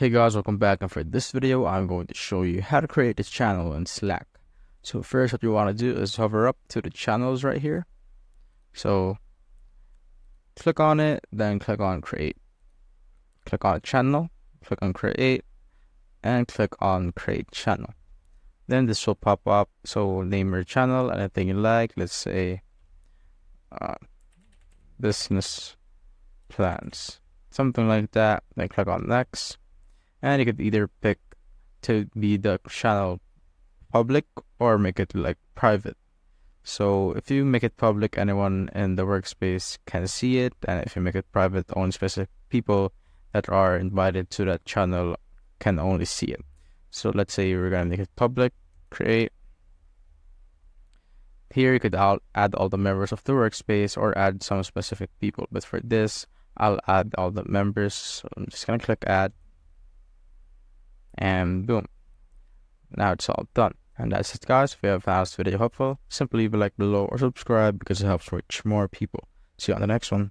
Hey guys, welcome back, and for this video I'm going to show you how to create a channel in Slack. So first what you want to do is hover up to the channels right here. So click on it, then click on create. Click on channel, click on create, and click on create channel. Then this will pop up, so name your channel anything you like. Let's say business plans, something like that. Then click on next. And you could either pick to be the channel public or make it like private. So if you make it public, anyone in the workspace can see it, and if you make it private, only specific people that are invited to that channel can only see it. So let's say we're gonna make it public, create. Here you could add all the members of the workspace or add some specific people, but for this I'll add all the members. So I'm just gonna click add, and boom, now it's all done. And that's it guys. If you have found this video helpful, simply leave a like below or subscribe because it helps reach more people. See you on the next one.